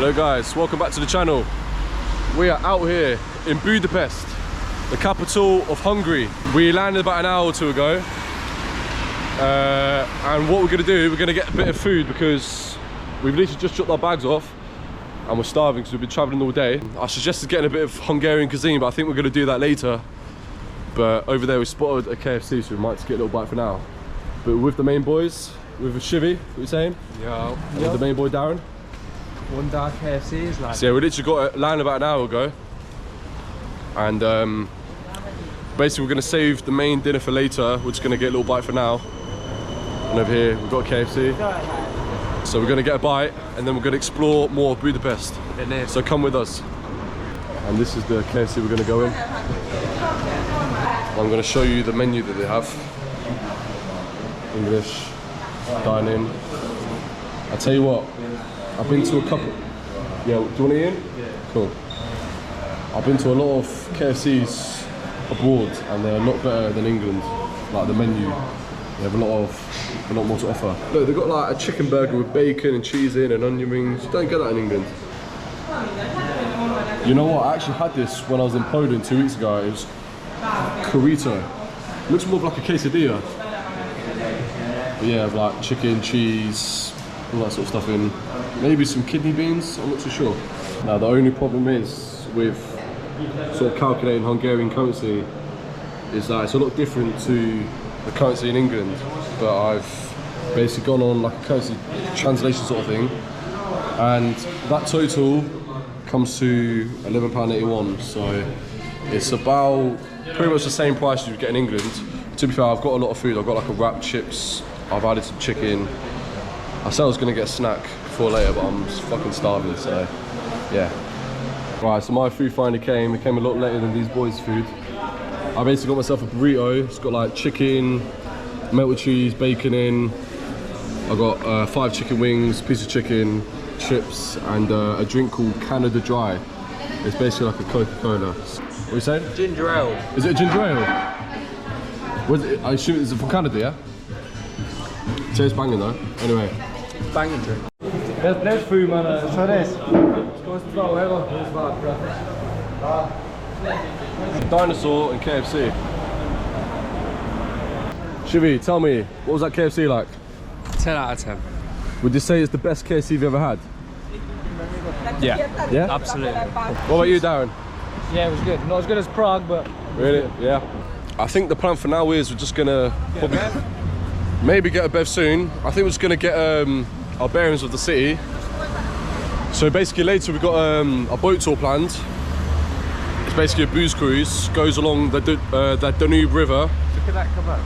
Hello guys, welcome back to the channel. We are out here in Budapest, the capital of Hungary. We landed about an hour or two ago. And what we're gonna do, we're gonna get a bit of food because we've literally just dropped our bags off and we're starving because we've been traveling all day. I suggested getting a bit of Hungarian cuisine, but I think we're gonna do that later. But over there we spotted a KFC, so we might just get a little bite for now. But with the main boys, with Shivy, what are you saying? Yeah. With the main boy Darren. One dark KFC is like. So yeah, we literally got landed about an hour ago, and basically we're gonna save the main dinner for later. We're just gonna get a little bite for now. And over here we've got KFC. So we're gonna get a bite, and then we're gonna explore more of Budapest. So come with us. And this is the KFC we're gonna go in. I'm gonna show you the menu that they have. English, dine-in. I'll tell you what. I've been to a couple. Yeah, do you want to eat in? Yeah. Cool. I've been to a lot of KFCs abroad, and they're a lot better than England. Like the menu, they have a lot more to offer. Look, they've got like a chicken burger with bacon and cheese in and onion rings. You don't get that in England. You know what? I actually had this when I was in Poland 2 weeks ago. It was burrito. Looks more like a quesadilla. But yeah, like chicken, cheese, all that sort of stuff in. Maybe some kidney beans, I'm not too sure. Now the only problem is with sort of calculating Hungarian currency is that it's a lot different to the currency in England. But I've basically gone on like a currency translation sort of thing, and that total comes to £11.81. So it's about pretty much the same price you would get in England. To be fair, I've got a lot of food. I've got like a wrap, chips, I've added some chicken. I said I was gonna get a snack before later, but I'm just fucking starving, so yeah. Right, so my food finally came. It came a lot later than these boys' food. I basically got myself a burrito. It's got like chicken, melted cheese, bacon in. I got 5 chicken wings, piece of chicken, chips, and a drink called Canada Dry. It's basically like a Coca-Cola. What are you saying? Ginger ale. Is it a ginger ale? What is it? I assume it's from Canada, yeah? Tastes banging though. Anyway. Banging drink. There's food, man. Try this. Dinosaur and KFC. Shivy, tell me, what was that KFC like? 10 out of 10. Would you say it's the best KFC you've ever had? Yeah. Yeah? Absolutely. What about you, Darren? Yeah, it was good. Not as good as Prague, but... Really? Yeah. I think the plan for now is we're just gonna probably maybe get a bev soon. I think we're just gonna get our bearings of the city. So basically later we've got a boat tour planned. It's basically a booze cruise, goes along the Danube River. Look at that kebab.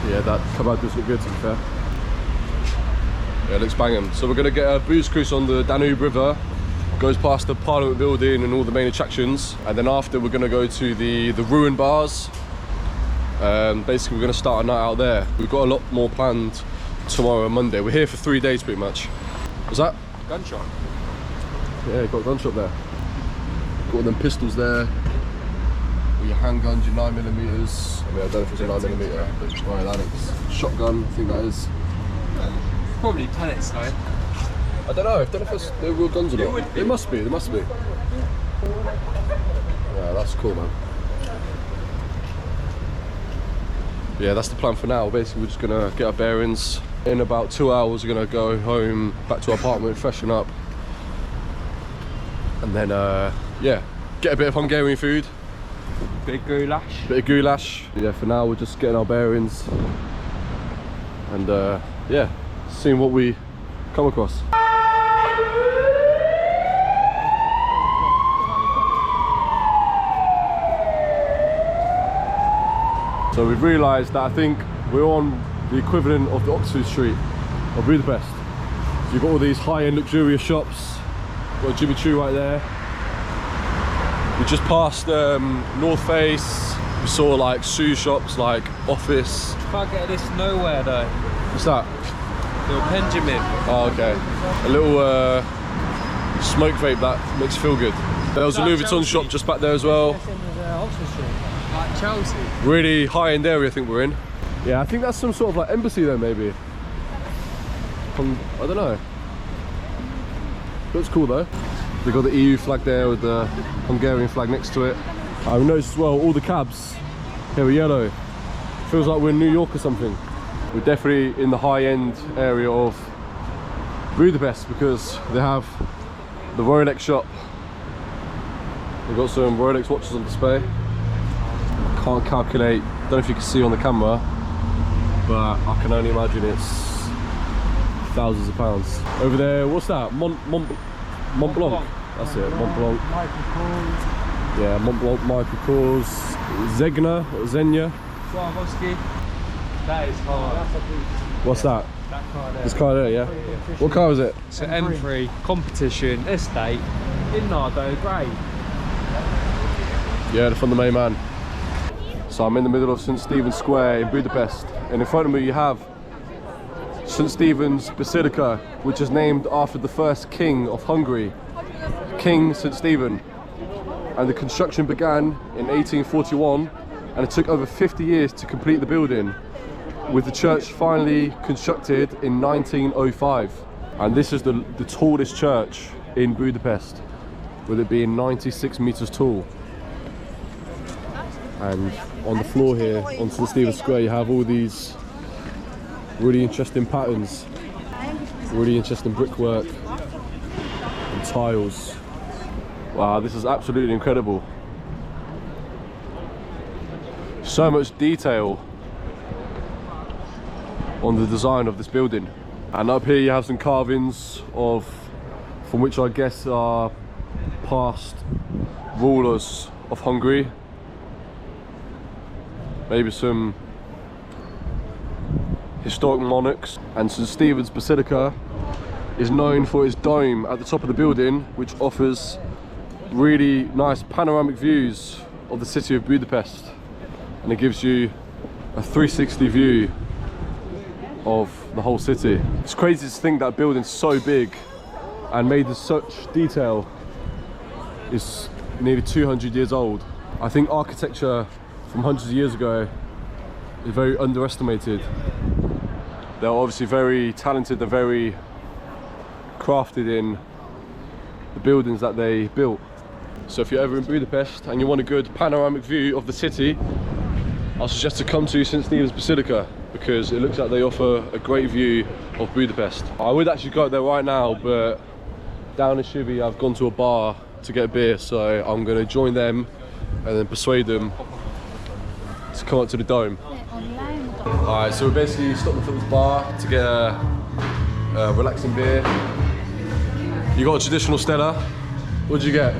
Yeah, that kebab does look good, to be fair. Yeah, it looks banging. So we're gonna get a booze cruise on the Danube River. Goes past the Parliament Building and all the main attractions. And then after we're gonna go to the ruin bars. Basically we're gonna start a night out there. We've got a lot more planned tomorrow and Monday. We're here for 3 days pretty much. What's that? Gun shop. Yeah, you've got a gun shop there. Got all them pistols there. All your handguns, your 9mm. I mean, I don't know if it's a 9mm, but right, that is shotgun, I think that is. Probably pellets though. I don't know if they're real guns or not. It must be, there must be. Yeah, that's cool, man. Yeah, that's the plan for now. Basically, we're just gonna get our bearings. In about 2 hours, we're gonna go home, back to our apartment, freshen up. And then, yeah, get a bit of Hungarian food. Bit of goulash. Bit of goulash. Yeah, for now, we're just getting our bearings. And, yeah, seeing what we come across. So we've realised that I think we're on the equivalent of the Oxford Street of Budapest. So you've got all these high-end luxurious shops. Got a Jimmy Choo right there. We just passed North Face. We saw like shoe shops, like Office. Can't get this nowhere though. What's that? Little Benjamin. Oh, okay. A little smoke vape that makes you feel good. There was a Louis Vuitton shop just back there as well. Like Chelsea. Really high-end area I think we're in. Yeah, I think that's some sort of like embassy there maybe. I don't know. Looks cool though. They got the EU flag there with the Hungarian flag next to it. I've noticed as well, all the cabs here are yellow. Feels like we're in New York or something. We're definitely in the high-end area of Budapest because they have the Rolex shop. They've got some Rolex watches on display. Can't calculate, don't know if you can see on the camera, but I can only imagine it's thousands of pounds. Over there, what's that? Mont Blanc. That's it, Mont Blanc. Yeah, Mont Blanc, Michael Kors, Xenia. Swarovski. That is hard. What's that? That car there. This car there, yeah? What car is it? It's an M3 competition estate in Nardo, grey. Yeah, from the main man. So I'm in the middle of St. Stephen's Square in Budapest, and in front of me you have St. Stephen's Basilica, which is named after the first king of Hungary, King St. Stephen. And the construction began in 1841, and it took over 50 years to complete the building, with the church finally constructed in 1905. And this is the tallest church in Budapest, with it being 96 meters tall. And on the floor here, on St. Stephen's Square, you have all these really interesting patterns, really interesting brickwork and tiles. Wow, this is absolutely incredible. So much detail on the design of this building. And up here you have some carvings from which I guess are past rulers of Hungary. Maybe some historic monarchs. And St. Stephen's Basilica is known for its dome at the top of the building, which offers really nice panoramic views of the city of Budapest, and it gives you a 360 view of the whole city. It's crazy to think that building's so big and made with such detail is nearly 200 years old. I think architecture from hundreds of years ago is very underestimated. They're obviously very talented, they're very crafted in the buildings that they built. So if you're ever in Budapest and you want a good panoramic view of the city, I'll suggest to come to St. Stephen's Basilica, because it looks like they offer a great view of Budapest. I would actually go there right now, but down in Shivy I've gone to a bar to get a beer, so I'm going to join them and then persuade them to come up to the dome. Alright, so we're basically stopping for this bar to get a relaxing beer. You got a traditional Stella. What did you get?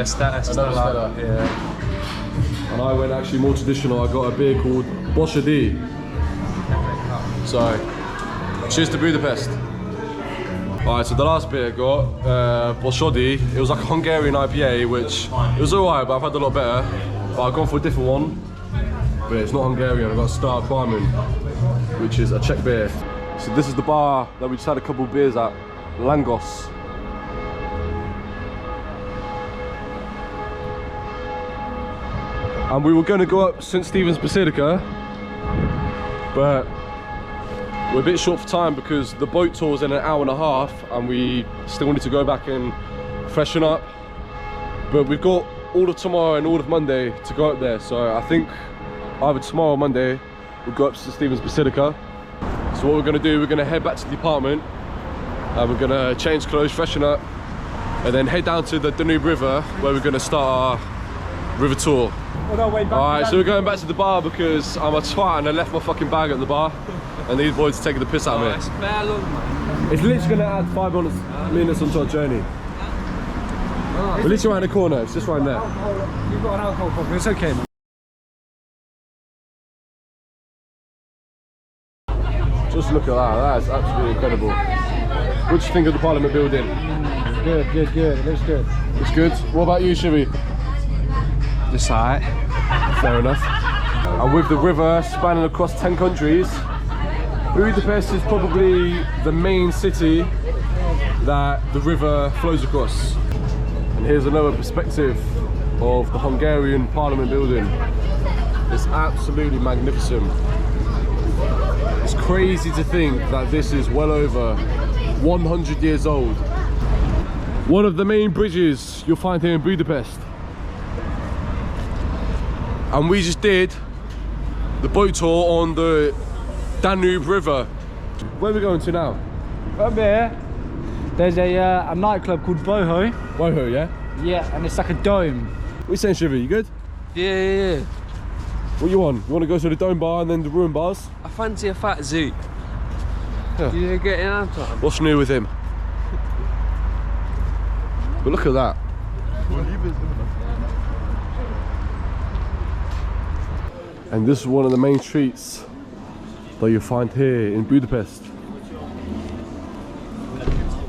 Stella. Yeah. And I went actually more traditional. I got a beer called Boshadi. So, cheers to Budapest. Alright, so the last beer I got, Boshadi. It was like a Hungarian IPA, which it was alright, but I've had a lot better. But I've gone for a different one. But it's not Hungarian. I've got Star Priman, which is a Czech beer. So this is the bar that we just had a couple of beers at, Langos. And we were going to go up St. Stephen's Basilica, but we're a bit short for time because the boat tour's in an hour and a half and we still need to go back and freshen up. But we've got all of tomorrow and all of Monday to go up there, so I think either tomorrow or Monday we'll go up to St. Stephen's Basilica. So what we're going to do, we're going to head back to the apartment and we're going to change clothes, freshen up, and then head down to the Danube River where we're going to start our river tour. Alright, so we're going back to the bar because I'm a twat and I left my fucking bag at the bar and these boys are taking the piss out of me. It's bare long, man. It's literally going to add 5 minutes onto our journey. We're literally around the corner, it's just right there. You've got an alcohol problem, it's okay, man. Just look at that, that is absolutely incredible. What do you think of the Parliament Building? Good, good, good. It looks good. It's good. What about you, Shivy? Just alright. Fair enough. And with the river spanning across 10 countries, Budapest is probably the main city that the river flows across. And here's another perspective of the Hungarian Parliament Building. It's absolutely magnificent. It's crazy to think that this is well over 100 years old. One of the main bridges you'll find here in Budapest. And we just did the boat tour on the Danube River. Where are we going to now? Up here, there's a nightclub called Boho. Boho, yeah? Yeah, and it's like a dome. What are you saying, Shivy? You good? Yeah. What you want? You want to go to the Dome Bar and then the Ruin Bars? I fancy a fat zoot. Yeah. You get in on time. What's new with him? But look at that. And this is one of the main streets that you find here in Budapest.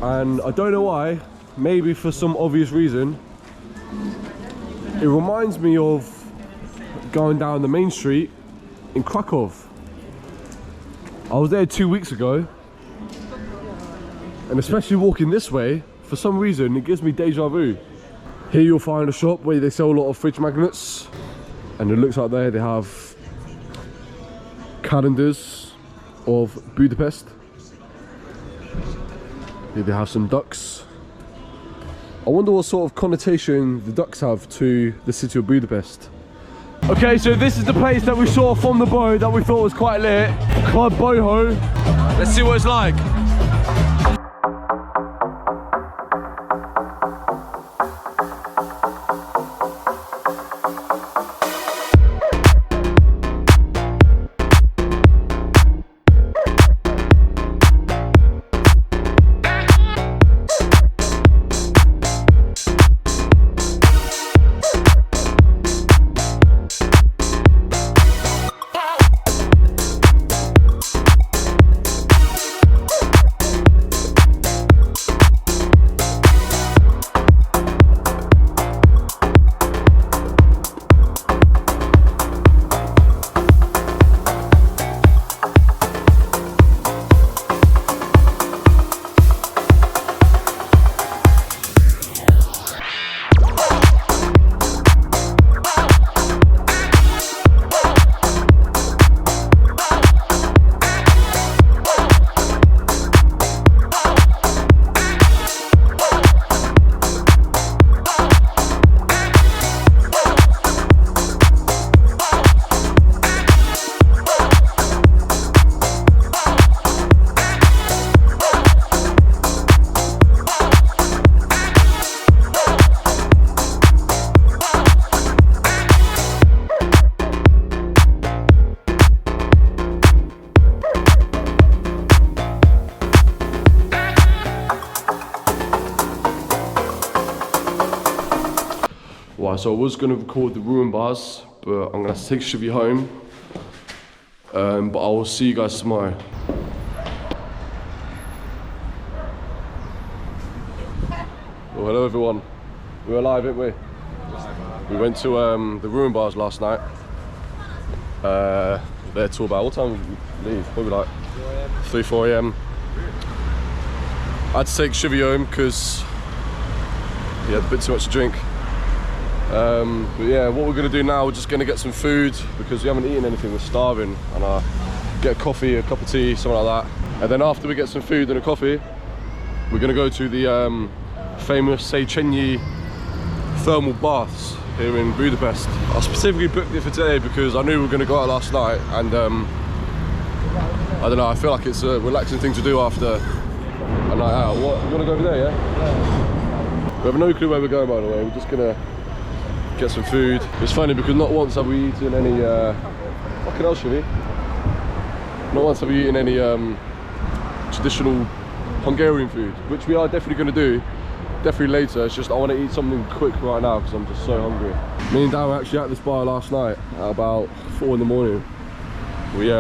And I don't know why, maybe for some obvious reason, it reminds me of going down the main street in Krakow. I was there 2 weeks ago, and especially walking this way, for some reason it gives me deja vu. Here you'll find a shop where they sell a lot of fridge magnets, and it looks like there they have calendars of Budapest. Here they have some ducks. I wonder what sort of connotation the ducks have to the city of Budapest. Okay, so this is the place that we saw from the boat that we thought was quite lit. Club Boho. Let's see what it's like. Right, so I was going to record the Ruin Bars, but I'm going to have to take Shivy home. But I will see you guys tomorrow. Well, hello everyone. We're alive, aren't we? We went to the Ruin Bars last night. There till about, what time did we leave? Probably like 3, 4 AM. I had to take Shivy home because he had a bit too much to drink. But yeah, what we're going to do now, we're just going to get some food because we haven't eaten anything, we're starving, and get a coffee, a cup of tea, something like that. And then after we get some food and a coffee, we're going to go to the famous Szechenyi Thermal Baths here in Budapest. I specifically booked it for today because I knew we were going to go out last night, and I don't know, I feel like it's a relaxing thing to do after a night out. What, you want to go over there, yeah? We have no clue where we're going, by the way. We're just going to get some food. It's funny because not once have we eaten any fucking hell, Shivy. Not once have we eaten any traditional Hungarian food, which we are definitely going to do, definitely later. It's just I want to eat something quick right now because I'm just so hungry. Me and Dan were actually at this bar last night at about 4 in the morning. We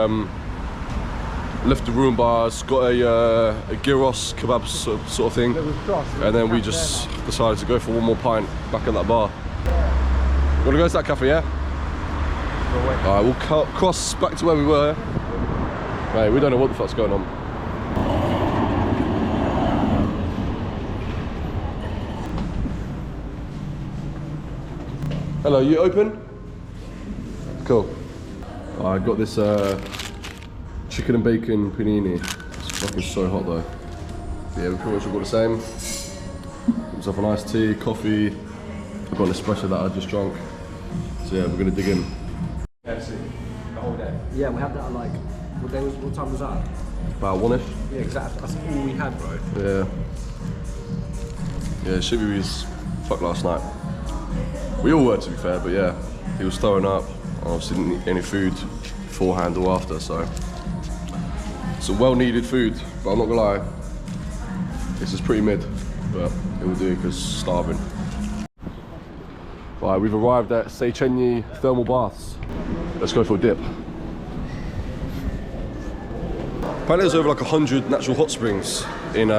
left the Ruin Bars, got a gyros kebab sort of thing, and then we just decided to go for one more pint back at that bar. You want to go to that cafe, yeah? Alright, we'll cross back to where we were. Mate, we don't know what the fuck's going on. Hello, you open? Cool. I got this chicken and bacon panini. It's fucking so hot though. Yeah, we pretty much all got the same. myself an iced tea, coffee. I've got an espresso that I just drunk. So yeah, we're gonna dig in. The whole day. Yeah, we had that at like, what time was that? About 1ish. Yeah, exactly. That's all we had, bro. Yeah. Yeah, Shibi was fucked last night. We all were, to be fair, but yeah, he was throwing up. I obviously didn't eat any food beforehand or after, so it's a well-needed food. But I'm not gonna lie, this is pretty mid, but it will do because starving. Right, we've arrived at Szechenyi Thermal Baths. Let's go for a dip. Apparently there's over like 100 natural hot springs in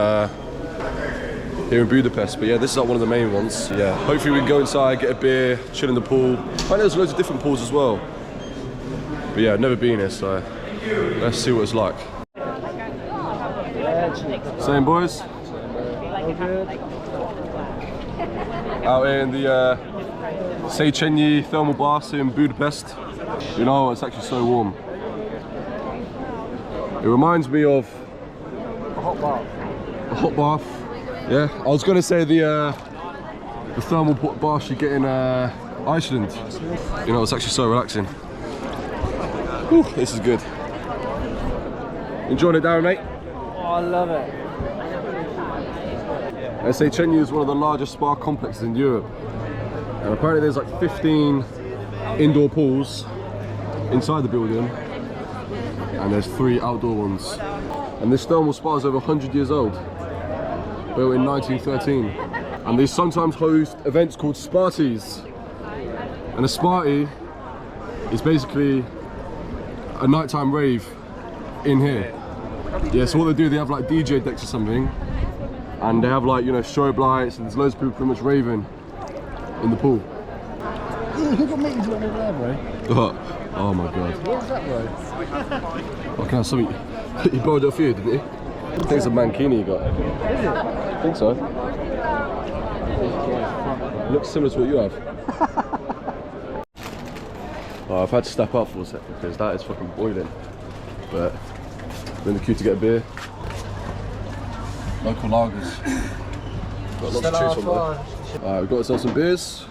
here in Budapest, but yeah, this is like one of the main ones. Yeah, hopefully we can go inside, get a beer, chill in the pool. Apparently there's loads of different pools as well. But yeah, I've never been here, so let's see what it's like. Same boys? Out in the Szechenyi Thermal Baths in Budapest. You know, it's actually so warm. It reminds me of A hot bath. a hot bath. Yeah, I was gonna say the thermal bath you get in Iceland. You know, it's actually so relaxing. Whew, this is good. Enjoying it, Darren, mate? Oh, I love it. Szechenyi is one of the largest spa complexes in Europe. And apparently there's like 15 indoor pools inside the building. And there's 3 outdoor ones. And this thermal spa is over 100 years old. Built in 1913. And they sometimes host events called sparties. And a sparty is basically a nighttime rave in here. Yeah, so what they do, they have like DJ decks or something. And they have like, you know, strobe lights, and there's loads of people pretty much raving in the pool. Who got meetings over there, bro? Oh my god. What was that, bro? I can have something. He borrowed it off you, didn't he? I think it's a mankini you got. Is it? I think so. Looks similar to what you have. Oh, I've had to step up for a second because that is fucking boiling. But we're in the queue to get a beer. Local lagers. Got lots to choose from there. Alright, we've got ourselves some beers.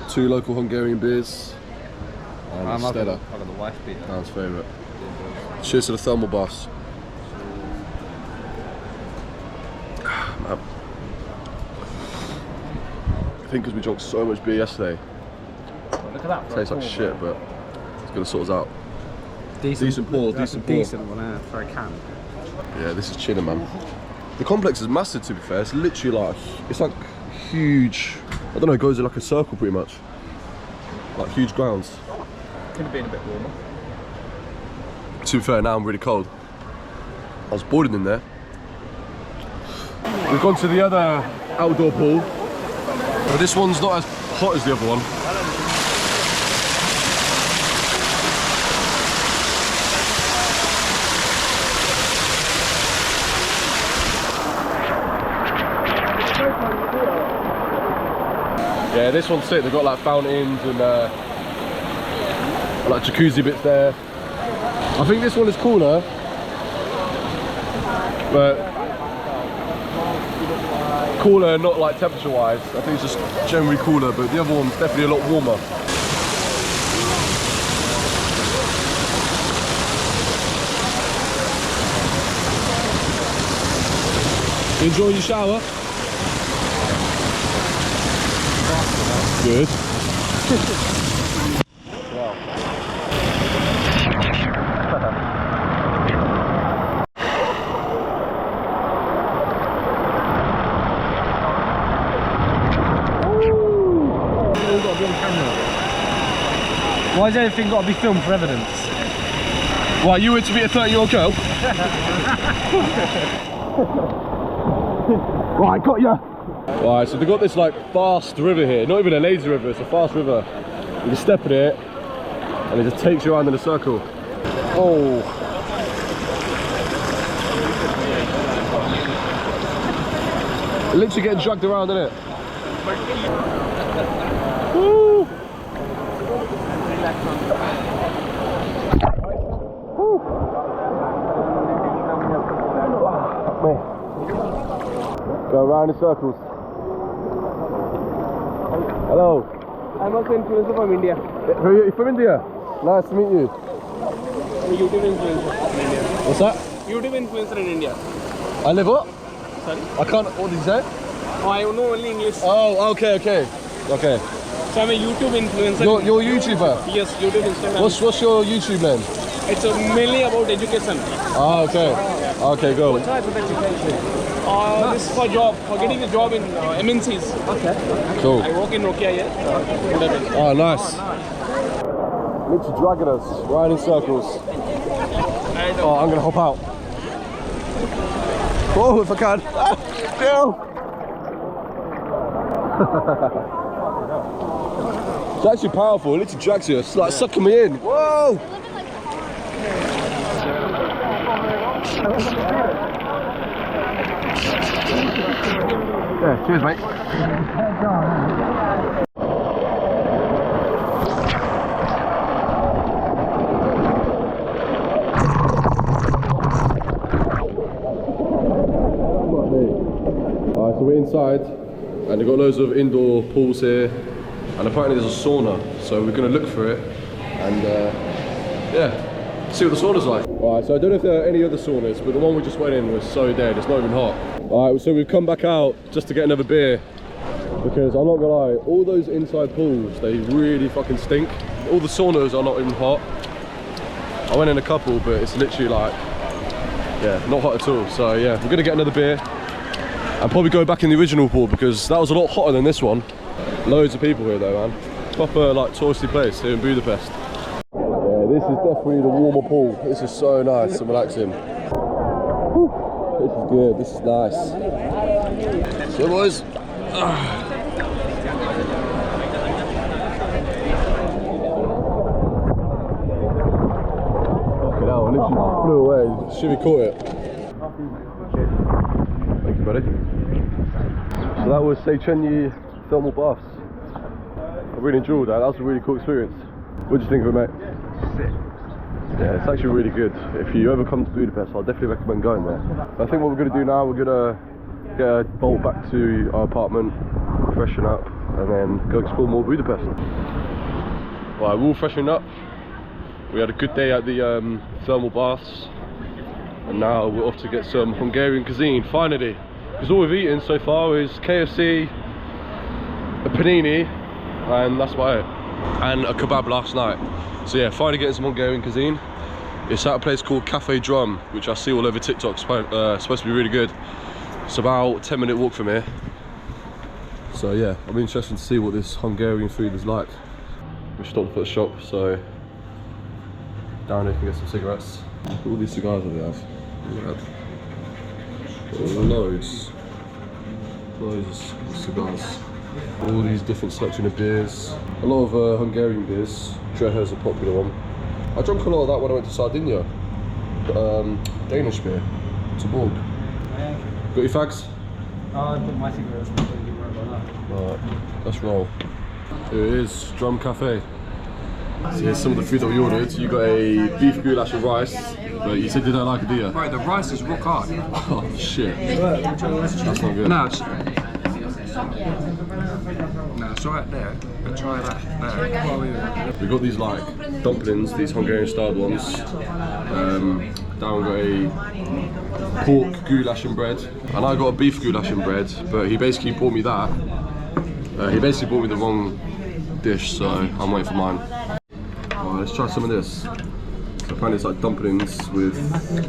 2 local Hungarian beers. And Stella. I've got the wife beer. Dan's favourite. Cheers to the thermal baths. Man. I think because we drank so much beer yesterday, Look at that. tastes like shit, but it's gonna sort us out. Decent pour, that's decent a pour. decent one for a can. Yeah, this is chilling, man. The complex is massive, to be fair. It's literally like, it's like huge. I don't know, it goes in like a circle pretty much. Like huge grounds. Could have been a bit warmer. To be fair, now I'm really cold. I was boiling in there. We've gone to the other outdoor pool, but this one's not as hot as the other one. Yeah, this one's sick. They've got like fountains and like jacuzzi bits there. I think this one is cooler, but cooler not like temperature wise. I think it's just generally cooler, but the other one's definitely a lot warmer. You enjoying your shower? Good. Wow. Why has everything got to be filmed for evidence? Why, you were to be a 30-year-old girl? Right, got ya! Right, so they've got this like fast river here, not even a lazy river, it's a fast river. You can step in it, and it just takes you around in a circle. Oh! You're literally getting dragged around, isn't it? Woo! Go around in circles. Hello. I'm also influencer from India. You're from India? Nice to meet you. I'm a YouTube influencer in India. What's that? YouTube influencer in India. I live what? Sorry? I can't, what did you say? Oh, I know only English. Oh, okay. So I'm a YouTube influencer. You're a YouTuber? Yes, YouTube Instagram. What's your YouTube name? It's mainly about education. Ah, okay. Okay, go. What type of education? This is for job, for getting a job in MNCs. Okay. Cool. I work in Nokia here. Budapest. Oh, nice. Literally dragging us, right in circles. Oh, I'm gonna hop out. Oh, if I can. No. It's actually powerful. It literally drags you. It's like sucking me in. Whoa! Yeah, cheers, mate. Alright, so we're inside and they've got loads of indoor pools here and apparently there's a sauna, so we're going to look for it and yeah, see what the sauna's like. Alright, so I don't know if there are any other saunas, but the one we just went in was so dead, it's not even hot. Alright, so we've come back out just to get another beer because I'm not gonna lie, all those inside pools, they really fucking stink. All the saunas are not even hot. I went in a couple, but it's literally like, yeah, not hot at all. So yeah, we're gonna get another beer and probably go back in the original pool because that was a lot hotter than this one. Loads of people here though, man. Proper like touristy place here in Budapest. Yeah, this is definitely the warmer pool. This is so nice and relaxing. Whew. This is good, this is nice. So boys, I literally flew away. Should we caught it? Thank you, buddy. So that was Szechenyi Thermal Baths. I really enjoyed that. That was a really cool experience. What do you think of it, mate? Sick. Yeah, it's actually really good. If you ever come to Budapest, I'll definitely recommend going there. I think what we're going to do now, we're going to get a bolt back to our apartment, freshen up, and then go explore more Budapest. Right, we're all freshening up. We had a good day at the thermal baths, and now we're off to get some Hungarian cuisine, finally. Because all we've eaten so far is KFC, a panini, and that's about it. And a kebab last night. So yeah, finally getting some Hungarian cuisine. It's at a place called Cafe Drum, which I see all over TikTok, supposed to be really good. It's about a 10-minute walk from here. So yeah, I'm interested to see what this Hungarian food is like. We stopped at a shop, so down here you can get some cigarettes. All these cigars that they have. Look at that. Loads of cigars. All these different selection of beers. A lot of Hungarian beers. Dreher's a popular one. I drank a lot of that when I went to Sardinia. Danish beer. Tuborg. Got your fags? I put my cigarettes. Right, let's roll. Here it is, Drum Cafe. So here's some of the food that we ordered. You got a beef goulash and rice, but you said you don't like it, do you? Bro, the rice is rock hard. Oh shit. That's not good. No, it's right there. But try that. We got these like dumplings, these Hungarian styled ones. Darren got a pork goulash and bread, and I got a beef goulash and bread. But he basically bought me that. He basically bought me the wrong dish, so I'm waiting for mine. Alright, let's try some of this. So apparently it's like dumplings with,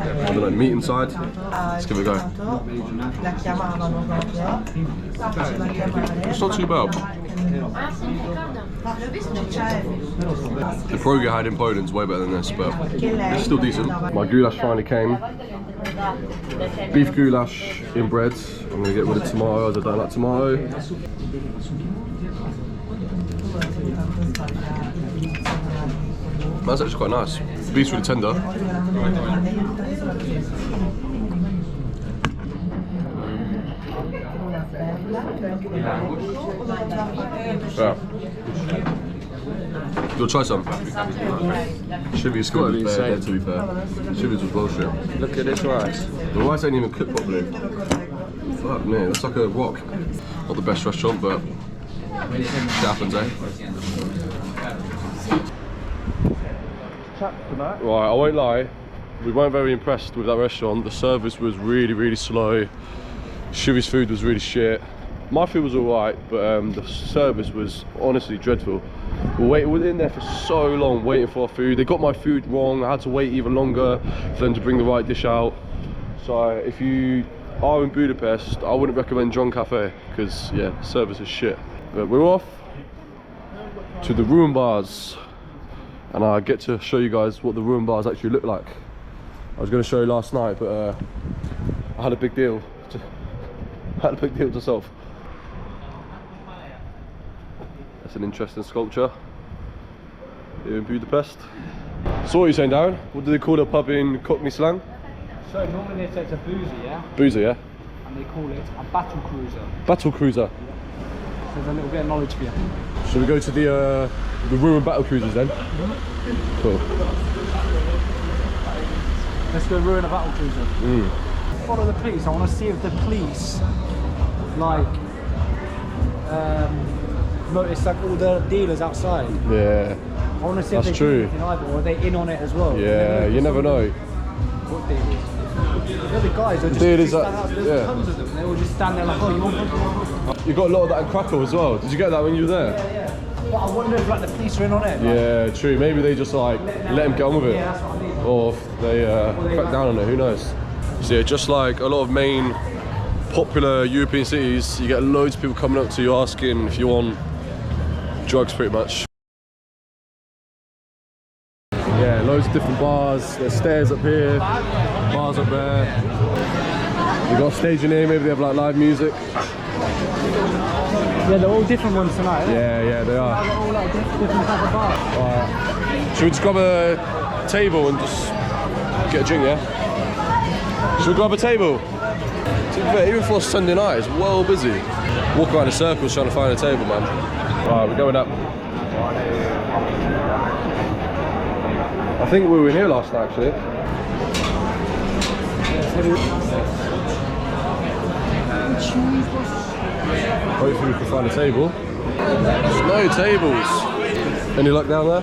I don't know, meat inside. Let's give it a go. It's not too bad. The pierogi I had in Poland's way better than this, but it's still decent. My goulash finally came. Beef goulash in bread. I'm gonna get rid of tomatoes, I don't like tomato. That's actually quite nice. The beef's really tender. Yeah. You'll try some. Chivy's got to be fair, to be fair. Chivy's was bullshit. Look at this rice. The rice ain't even cooked properly. Fuck me, that's like a rock. Not the best restaurant, but Shit happens, eh? Right, I won't lie, we weren't very impressed with that restaurant. The service was really, really slow. Shivi's food was really shit. My food was alright, but the service was honestly dreadful. We were in there for so long waiting for our food. They got my food wrong. I had to wait even longer for them to bring the right dish out. So if you are in Budapest, I wouldn't recommend John Cafe because yeah, the service is shit. But we're off to the ruin bars, and I get to show you guys what the ruin bars actually look like. I was going to show you last night, but I had a big deal to solve. That's an interesting sculpture here in Budapest. So what are you saying, Darren? What do they call a pub in Cockney slang? So normally they say it's a boozer, yeah? Boozer, yeah? And they call it a battle cruiser. Battle cruiser. So there's a little bit of knowledge for you. Should we go to the ruined battle cruisers then? Mm-hmm. Cool. Let's go ruin a battle cruiser. Mm. Follow the police. I want to see if the police like notice like all the dealers outside. Yeah. I want to see if they do anything either, or are they in on it as well? Yeah, you never know. What dealers? The other guys are just dealers stand out. There's tons of them. They all just stand there like, oh, you want? You got a lot of that in Krakow as well. Did you get that when you were there? Yeah. But I wonder if like the police are in on it. Yeah, true. Maybe they just like let them get on with it. Yeah, that's what I mean. Or if they crack down on it. Who knows? So yeah, just like a lot of main popular European cities, you get loads of people coming up to you asking if you want drugs, pretty much. Yeah, loads of different bars. There's stairs up here, bars up there. You got a stage in here. Maybe they have like live music. Yeah, they're all different ones tonight. Yeah, they are. They're all like different type of bars. Alright. Should we just grab a table and just get a drink, yeah? Should we grab a table? To be fair, even for a Sunday night, it's well busy. Walk around in circles trying to find a table, man. Right, we're going up. I think we were in here last night, actually. Hopefully we can find a table. There's no tables. Any luck down there?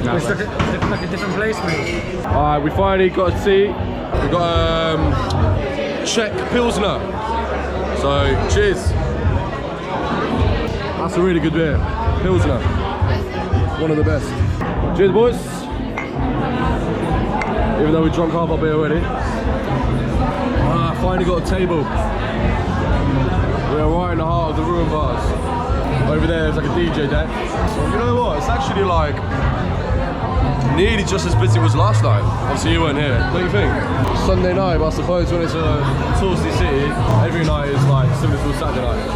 No. It's like a different place, mate. Alright, we finally got a seat. We got Czech Pilsner. So, cheers. That's a really good beer. Pilsner. One of the best. Cheers, boys. Even though we drunk half our beer already. Finally got a table. We are right in the heart of the ruin bars. Over there there's like a DJ deck. You know what? It's actually like nearly just as busy as last night. Obviously you weren't here. What do you think? Sunday night, but I suppose when it's a touristy city, every night is like similar to a Saturday night.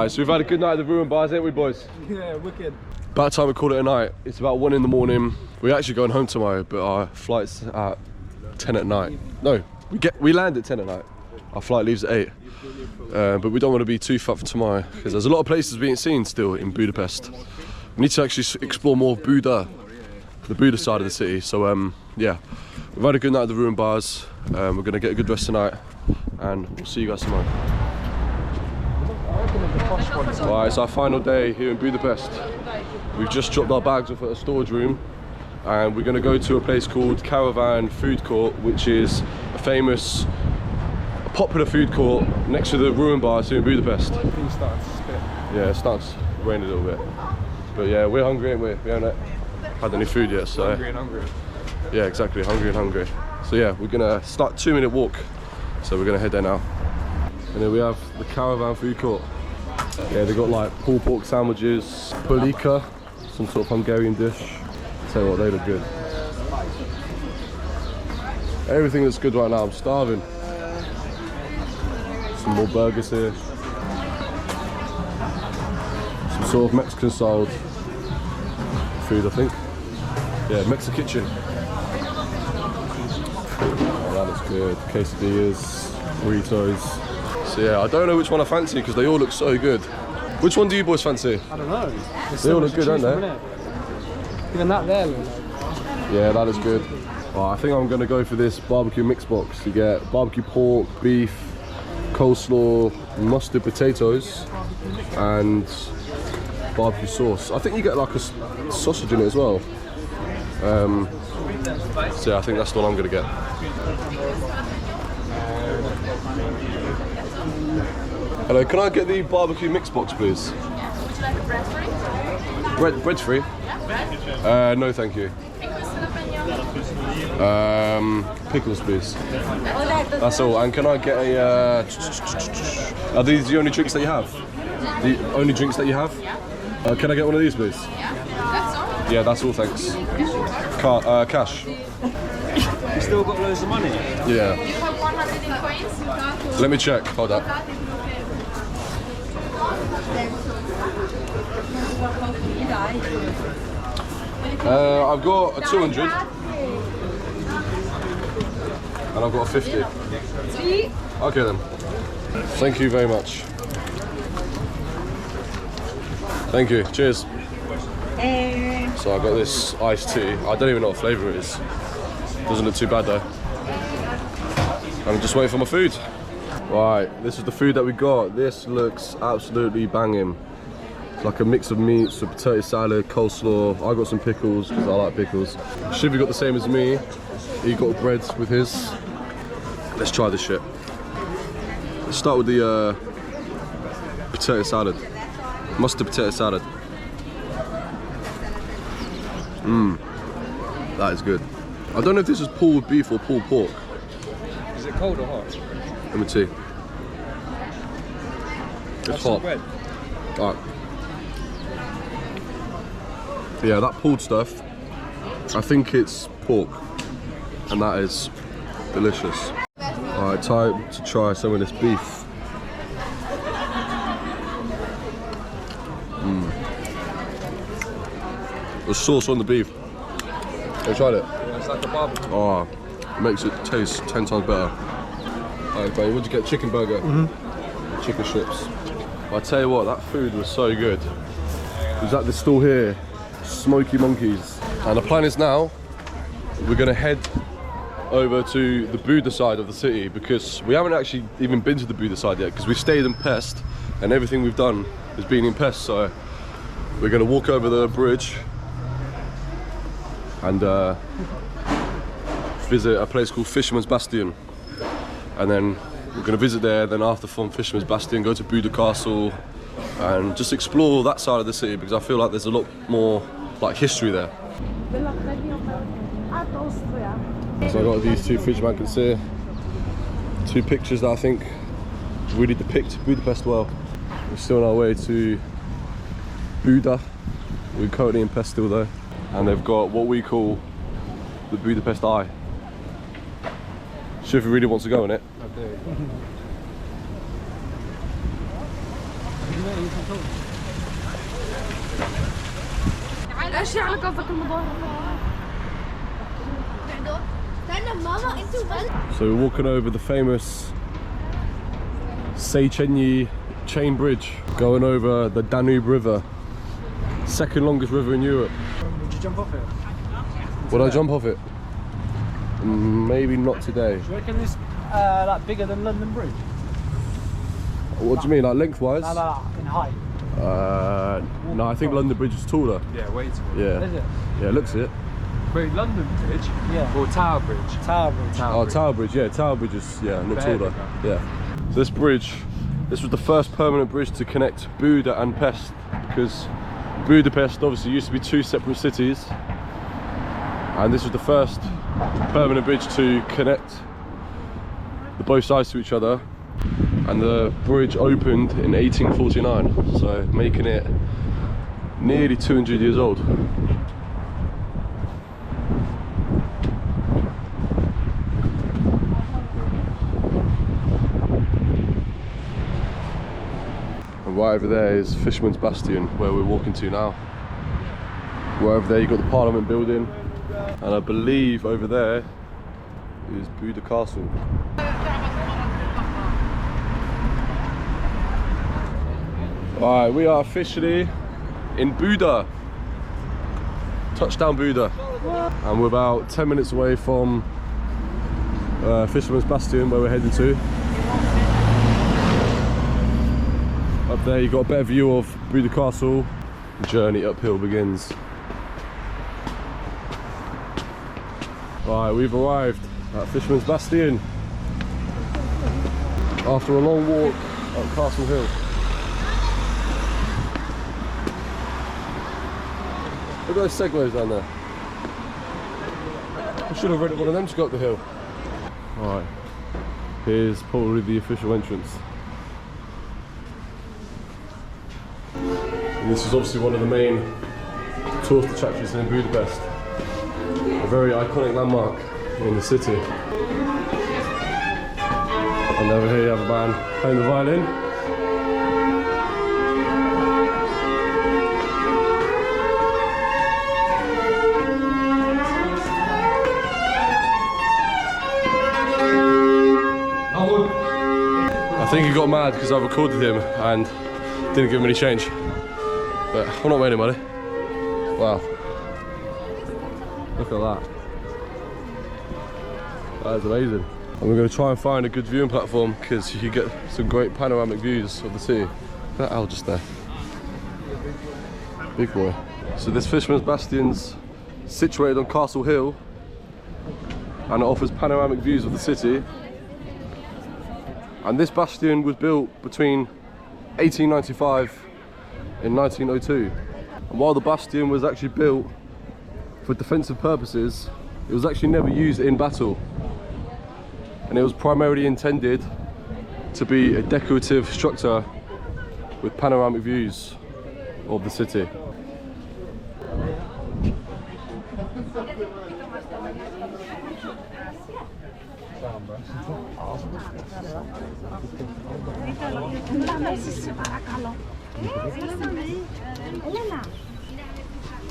So we've had a good night at the ruin bars, ain't we, boys? Yeah, wicked. About time we call it a night. It's about 1 in the morning. We're actually going home tomorrow, but our flight's at 10 at night. No, we land at 10 at night. Our flight leaves at 8. But we don't want to be too fat for tomorrow because there's a lot of places being seen still in Budapest. We need to actually explore more of Buda, the Buda side of the city. So yeah, we've had a good night at the ruin bars. We're going to get a good rest tonight, and we'll see you guys tomorrow. Right, it's our final day here in Budapest. We've just dropped our bags off at a storage room, and we're going to go to a place called Karavan Food Court, which is a popular food court next to the ruin bars here in Budapest. Yeah, it starts to rain a little bit. But yeah, we're hungry, ain't we? We haven't had any food yet, so... Hungry and hungry. Yeah, exactly, hungry and hungry. So yeah, we're going to start 2-minute walk. So we're going to head there now. And then we have the Karavan Food Court. Yeah, they got like pulled pork sandwiches, Basilica, some sort of Hungarian dish. Tell you what, they look good. Everything looks good right now. I'm starving. Some more burgers here. Some sort of Mexican style food, I think. Yeah, Mexican kitchen. Oh, that looks good. Quesadillas, burritos. So yeah, I don't know which one I fancy because they all look so good. Which one do you boys fancy? I don't know. They all look good, don't they? Even that there looks like. Yeah, that is good. Well, I think I'm going to go for this barbecue mix box. You get barbecue pork, beef, coleslaw, mustard potatoes, and barbecue sauce. I think you get like a sausage in it as well. So yeah, I think that's the one I'm going to get. Hello, can I get the barbecue mix box, please? Would you like a bread free? Bread's free? Yeah, bread? No, thank you. Pickles Pickles, please. That's all. And can I get a... Are these the only drinks that you have? The only drinks that you have? Can I get one of these, please? Yeah, that's all. Yeah, that's all, thanks. Cash. You still got loads of money? Yeah. You have 100 in coins? Let me check. Hold up. I've got a 200. And I've got a 50. Okay then. Thank you very much. Thank you. Cheers. So I got this iced tea. I don't even know what flavour it is. Doesn't look too bad though. I'm just waiting for my food. Right, this is the food that we got. This looks absolutely banging. It's like a mix of meats, a potato salad, coleslaw. I got some pickles because I like pickles. Shivi got the same as me. He got bread with his. Let's try this shit. Let's start with the potato salad. Mustard potato salad. That is good. I don't know if this is pulled beef or pulled pork. Is it cold or hot? Let me see. It's hot. Bread. Alright. Yeah, that pulled stuff, I think it's pork. And that is delicious. Alright, time to try some of this beef. The sauce on the beef. Have you tried it? Yeah, it's like a barbecue. Oh, it makes it taste 10 times better. Alright, babe, what'd you get? Chicken burger? Chicken strips. I tell you what, that food was so good. It was at this stall here, Smoky Monkeys. And the plan is now, we're gonna head over to the Buda side of the city because we haven't actually even been to the Buda side yet because we stayed in Pest and everything we've done has been in Pest. So we're gonna walk over the bridge and visit a place called Fisherman's Bastion, and then we're going to visit there, then after from Fisherman's Bastion go to Buda Castle and just explore that side of the city because I feel like there's a lot more like history there. So I got these two fridge magnets here, two pictures that I think really depict Budapest well. We're still on our way to Buda. We're currently in Pest still though. And they've got what we call the Budapest Eye. Shivi really wants to go in it. I do. So we're walking over the famous Szechenyi chain bridge, going over the Danube River, second longest river in Europe. Would you jump off it? Would I jump off it? Maybe not today. Do you reckon this like bigger than London Bridge? What do you mean, like lengthwise? No, in height. No, I think London Bridge is taller. Yeah, way too. Yeah. Is it? Yeah, it looks it. Wait, London Bridge? Yeah. Or Tower Bridge? Tower Bridge. Oh, Tower Bridge, yeah, Tower Bridge is, yeah, looks Very taller. big. Yeah. So this bridge, this was the first permanent bridge to connect Buda and Pest because Budapest obviously used to be two separate cities, and this was the first permanent bridge to connect the both sides to each other. and the bridge opened in 1849, so making it nearly 200 years old. And right over there is Fisherman's Bastion, where we're walking to now. Right over there you got the Parliament Building, and I believe over there is Buda Castle. Alright, we are officially in Buda. Touchdown Buda. And we're about 10 minutes away from Fisherman's Bastion, where we're heading to. Up there you've got a better view of Buda Castle. The journey uphill begins. Right, we've arrived at Fisherman's Bastion after a long walk up Castle Hill. Look at those segways down there. I should have rented one of them to go up the hill. Alright, here's probably the official entrance. And this is obviously one of the main tourist attractions in Budapest. A very iconic landmark in the city. And over here you have a band playing the violin. I think he got mad because I recorded him and didn't give him any change. But we're not making money. Wow. Look at that. That is amazing. And we're going to try and find a good viewing platform because you can get some great panoramic views of the sea. Look at that owl just there. Big boy. So this Fisherman's Bastion's situated on Castle Hill and it offers panoramic views of the city. And this bastion was built between 1895 and 1902. And while the bastion was actually built for defensive purposes, it was actually never used in battle. And it was primarily intended to be a decorative structure with panoramic views of the city.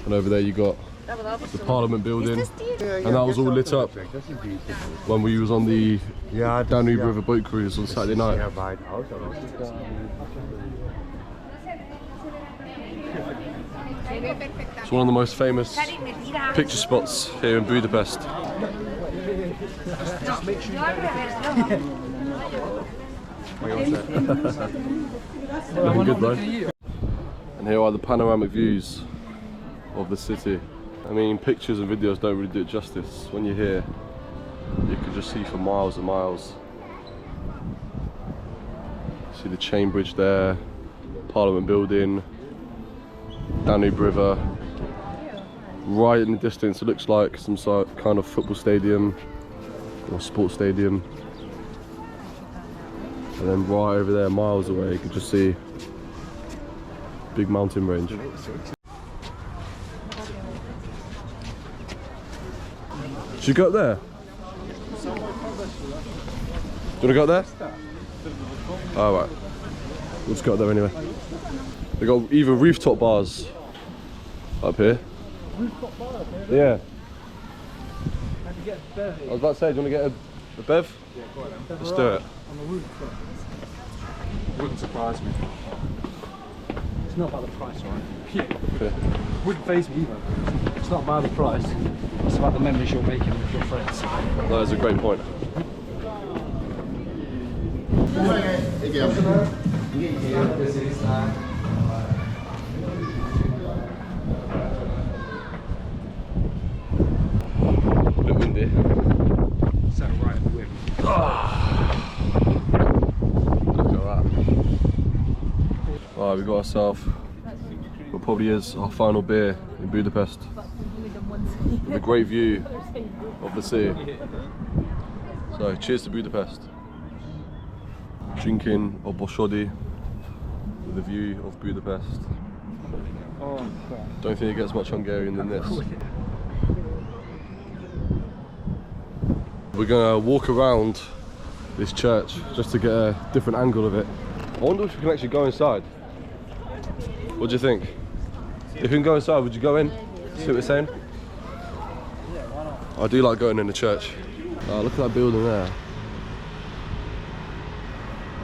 And over there you got the Parliament Building, and that was all lit up when we was on the Danube River boat cruise on Saturday night. It's one of the most famous picture spots here in Budapest. Looking good though. And here are the panoramic views of the city. I mean, pictures and videos don't really do it justice. When you're here, you can just see for miles and miles. See the chain bridge there, Parliament Building, Danube River. Right in the distance, it looks like some sort of kind of football stadium or sports stadium. And then right over there, miles away, you can just see big mountain range. Should you go up there? Do you want to go up there? Oh, right. We'll just go up there anyway. They got even rooftop bars up here. Rooftop bar up here? Yeah. Can you get a bev? I was about to say, do you want to get a bev? Yeah, go on then. Let's do it. On the rooftop. Wouldn't surprise me. It's not about the price, right? Yeah. Wouldn't faze me either. It's not about the price. It's about the memories you're making with your friends. That is a great point. A bit windy. So right at the wind. Look at that. Right, we've got ourselves what probably is our final beer in Budapest. With a great view of the sea. So cheers to Budapest. drinking a boshodi with a view of Budapest. Don't think it gets much Hungarian than this. We're gonna walk around this church just to get a different angle of it. I wonder if we can actually go inside. What do you think? If you can go inside, would you go in? See what we're saying? I do like going in the church. Look at that building there.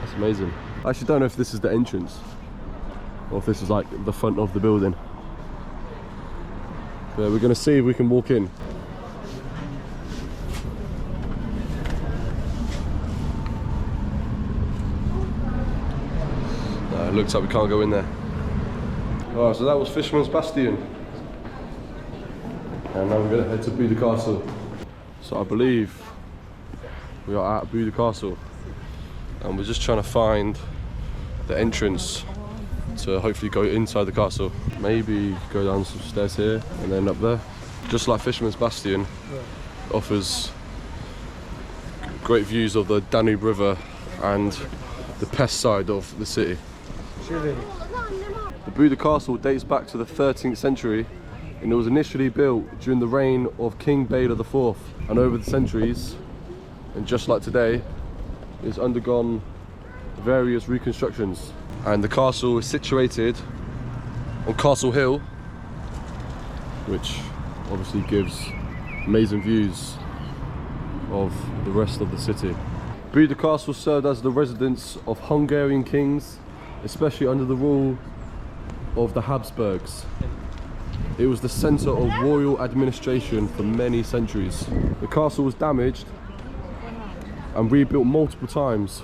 That's amazing. I actually don't know if this is the entrance or if this is like the front of the building. But we're gonna see if we can walk in. It looks like we can't go in there. Alright, so that was Fisherman's Bastion. And now we're going to head to Buda Castle. So I believe we are at Buda Castle. And we're just trying to find the entrance to hopefully go inside the castle. Maybe go down some stairs here and then up there. Just like Fisherman's Bastion, offers great views of the Danube River and the Pest side of the city. The Buda Castle dates back to the 13th century and it was initially built during the reign of King Bela IV, and over the centuries, and just like today, it's undergone various reconstructions. And the castle is situated on Castle Hill, which obviously gives amazing views of the rest of the city. Buda Castle served as the residence of Hungarian kings, especially under the rule of the Habsburgs. It was the centre of royal administration for many centuries. The castle was damaged and rebuilt multiple times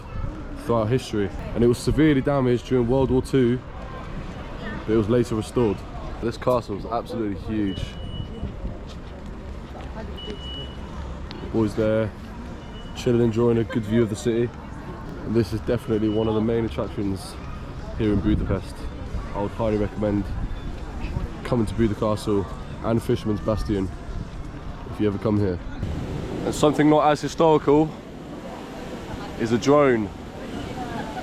throughout history, and it was severely damaged during World War II, but it was later restored. This castle is absolutely huge. Boys there, chilling, enjoying a good view of the city. And this is definitely one of the main attractions here in Budapest. I would highly recommend coming to Buda Castle and Fisherman's Bastion if you ever come here. And something not as historical is a drone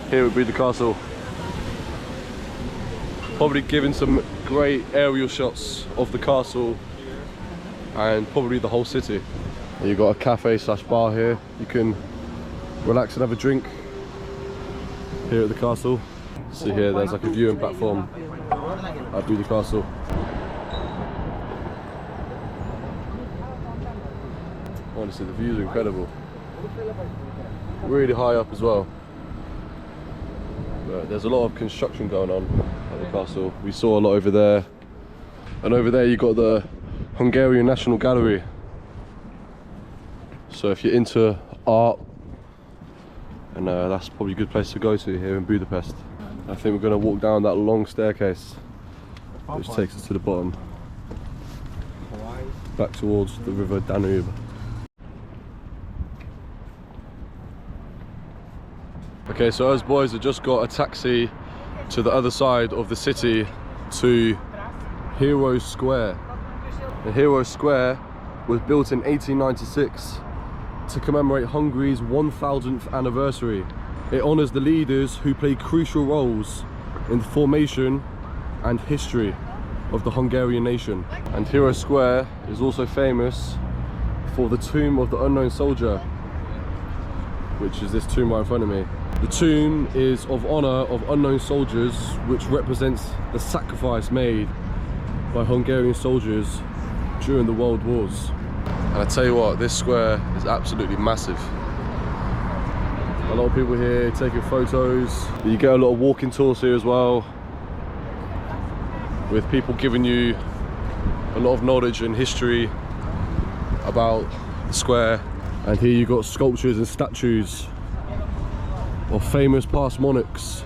here at Buda Castle. Probably giving some great aerial shots of the castle and probably the whole city. And you've got a cafe slash bar here. You can relax and have a drink here at the castle. See here, there's like a viewing platform at Buda Castle. Honestly, the views are incredible. Really high up as well. But there's a lot of construction going on at the castle. We saw a lot over there. And over there you've got the Hungarian National Gallery. So if you're into art, and that's probably a good place to go to here in Budapest. I think we're going to walk down that long staircase which takes us to the bottom, back towards the river Danube. Okay, so us boys have just got a taxi to the other side of the city to Hero Square. The Hero Square was built in 1896 to commemorate Hungary's 1000th anniversary. It honours the leaders who played crucial roles in the formation and history of the Hungarian nation. And Hero Square is also famous for the tomb of the unknown soldier, which is this tomb right in front of me. The tomb is of honour of unknown soldiers, which represents the sacrifice made by Hungarian soldiers during the World Wars. And I tell you what, this square is absolutely massive. A lot of people here taking photos. You get a lot of walking tours here as well, with people giving you a lot of knowledge and history about the square. And here you've got sculptures and statues of famous past monarchs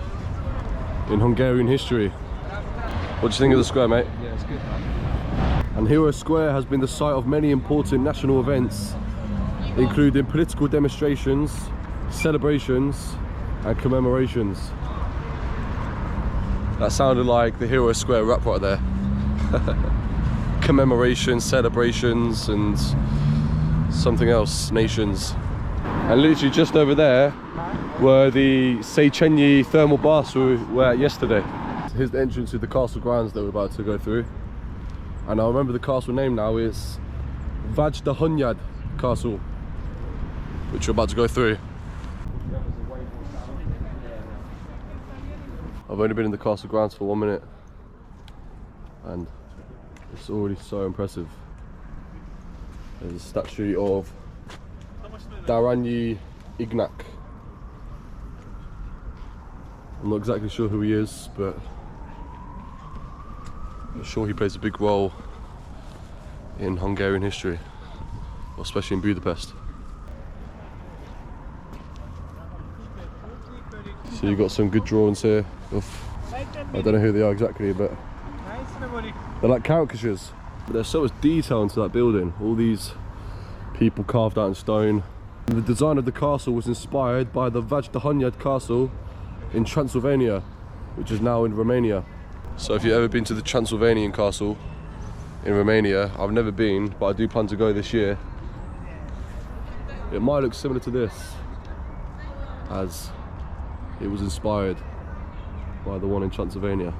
in Hungarian history. What do you think of the square, mate? Yeah, it's good, man. And Hero Square has been the site of many important national events, including political demonstrations, celebrations and commemorations. That sounded like the Hero Square rap right there. Commemorations, celebrations and something else, nations. And literally just over there were the Szechenyi Thermal Baths we were at yesterday. Here's the entrance to the castle grounds that we're about to go through. And I remember the castle name now is Buda Castle, which we're about to go through. I've only been in the castle grounds for 1 minute and it's already so impressive. There's a statue of Darani Ignac. I'm not exactly sure who he is, but I'm sure he plays a big role in Hungarian history, especially in Budapest. So you've got some good drawings here of, I don't know who they are exactly, but they're like caricatures. But there's so much detail into that building, all these people carved out in stone. And the design of the castle was inspired by the Buda Castle in Transylvania, which is now in Romania. So if you've ever been to the Transylvanian castle in Romania, I've never been, but I do plan to go this year. It might look similar to this, as it was inspired by the one in Transylvania.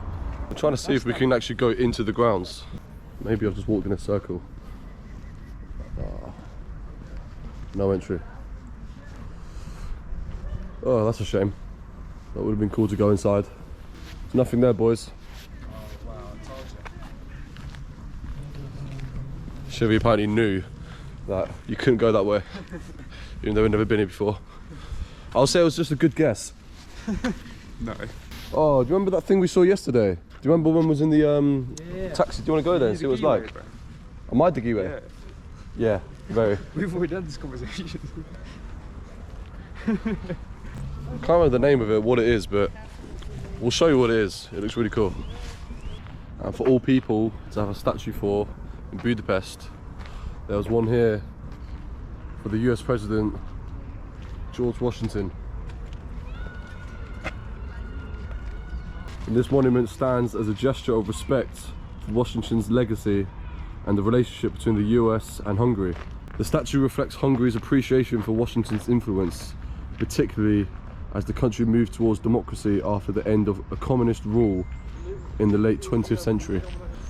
I'm trying to see if we can actually go into the grounds. Maybe I've just walked in a circle. No entry. Oh, that's a shame. That would have been cool to go inside. There's nothing there, boys. Oh, wow, I told you. Chevy apparently knew that you couldn't go that way, even though we've never been here before. I'll say it was just a good guess. No. Oh, do you remember that thing we saw yesterday? Do you remember when we was in the taxi? Do you want to go there and see what it's like? Am I the giveaway? Yeah, very. We've already had this conversation. I can't remember the name of it, what it is, but we'll show you what it is. It looks really cool. And for all people to have a statue for in Budapest, there was one here for the US President George Washington. And this monument stands as a gesture of respect for Washington's legacy and the relationship between the US and Hungary. The statue reflects Hungary's appreciation for Washington's influence, particularly as the country moved towards democracy after the end of a communist rule in the late 20th century.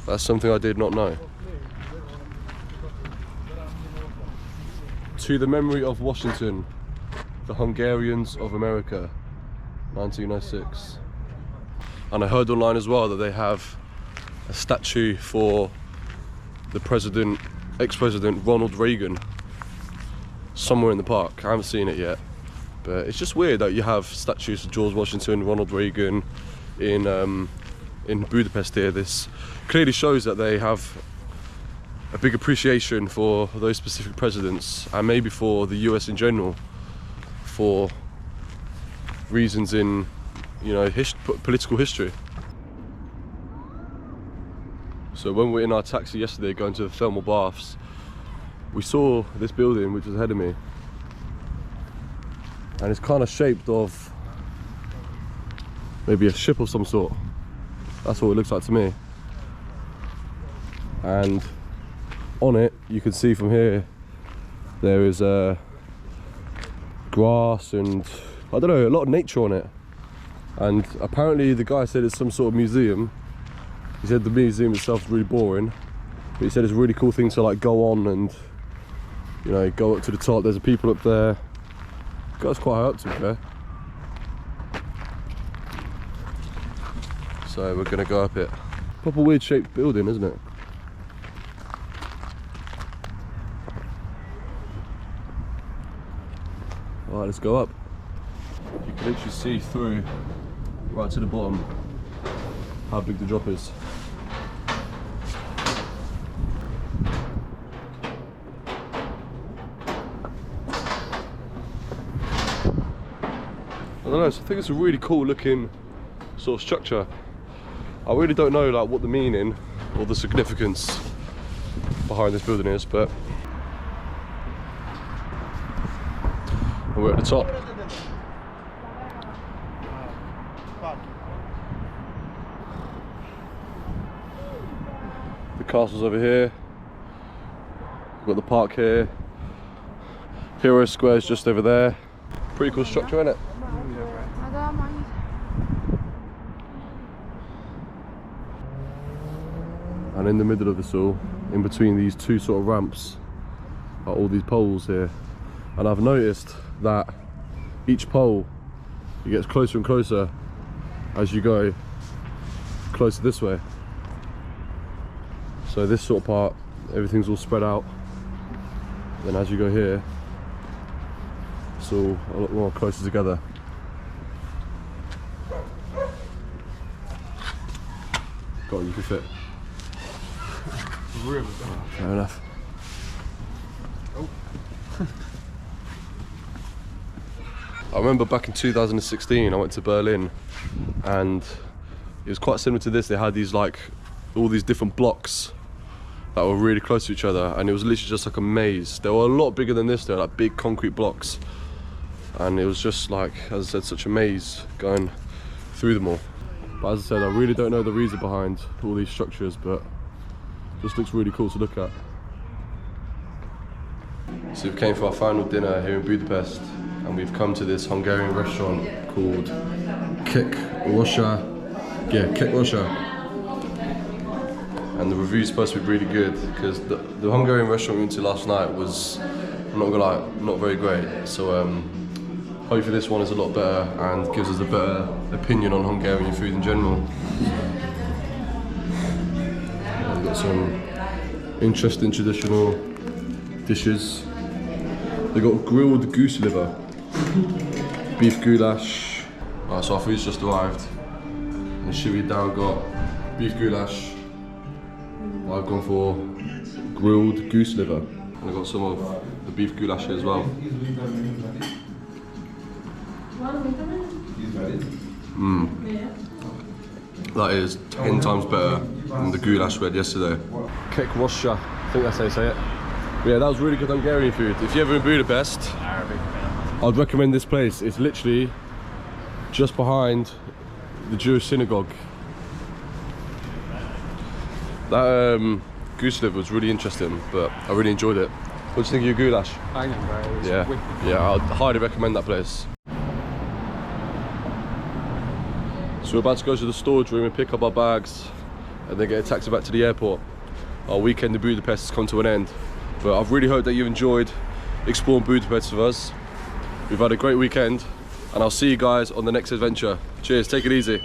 That's something I did not know. To the memory of Washington, the Hungarians of America, 1906. And I heard online as well that they have a statue for the president, ex-president Ronald Reagan, somewhere in the park. I haven't seen it yet. But it's just weird that you have statues of George Washington, Ronald Reagan in Budapest here. This clearly shows that they have a big appreciation for those specific presidents and maybe for the US in general, for reasons in, you know, political history. So when we were in our taxi yesterday going to the thermal baths, we saw this building which was ahead of me. And it's kind of shaped of maybe a ship of some sort. That's what it looks like to me. And on it, you can see from here, there is grass and, I don't know, a lot of nature on it. And apparently the guy said it's some sort of museum. He said the museum itself is really boring, but he said it's a really cool thing to like go on and, you know, go up to the top. There's people up there. Goes quite high up, to be fair. So we're gonna go up it. Proper weird shaped building, isn't it? Alright, let's go up. You can literally see through right to the bottom how big the drop is. I don't know, so I think it's a really cool looking sort of structure. I really don't know like what the meaning or the significance behind this building is, but we're at the top. The castle's over here. We've got the park here. Hero Square's just over there. Pretty cool structure, isn't it? And in the middle of this all, in between these two sort of ramps, are all these poles here. And I've noticed that each pole, it gets closer and closer as you go closer this way. So this sort of part, everything's all spread out. Then as you go here, it's all a lot more closer together. God, you can fit. Really? Oh, fair enough. Oh. I remember back in 2016 I went to Berlin, and it was quite similar to this. They had these like all these different blocks that were really close to each other, and it was literally just like a maze. They were a lot bigger than this. They were like big concrete blocks, and it was just like, as I said, such a maze going through them all. But as I said, I really don't know the reason behind all these structures, but it just looks really cool to look at. So we came for our final dinner here in Budapest, and we've come to this Hungarian restaurant called Karavan. Yeah, Karavan. And the review's supposed to be really good, because the Hungarian restaurant we went to last night was, I'm not gonna lie, not very great. So hopefully this one is a lot better and gives us a better opinion on Hungarian food in general. We've got some interesting traditional dishes. They got grilled goose liver, beef goulash. Right, so our food's just arrived. And Shivi down got beef goulash. I've gone for grilled goose liver. And I've got some of the beef goulash here as well. That is 10 times better than the goulash we had yesterday. Kekrossa, I think that's how you say it. But yeah, that was really good Hungarian food. If you're ever in Budapest, I'd recommend this place. It's literally just behind the Jewish synagogue. That goose liver was really interesting, but I really enjoyed it. What do you think of your goulash? Banging, bro. It's wicked. Yeah, I'd highly recommend that place. So we're about to go to the storage room and pick up our bags and then get a taxi back to the airport. Our weekend in Budapest has come to an end, but I've really hoped that you've enjoyed exploring Budapest with us. We've had a great weekend, and I'll see you guys on the next adventure. Cheers, take it easy.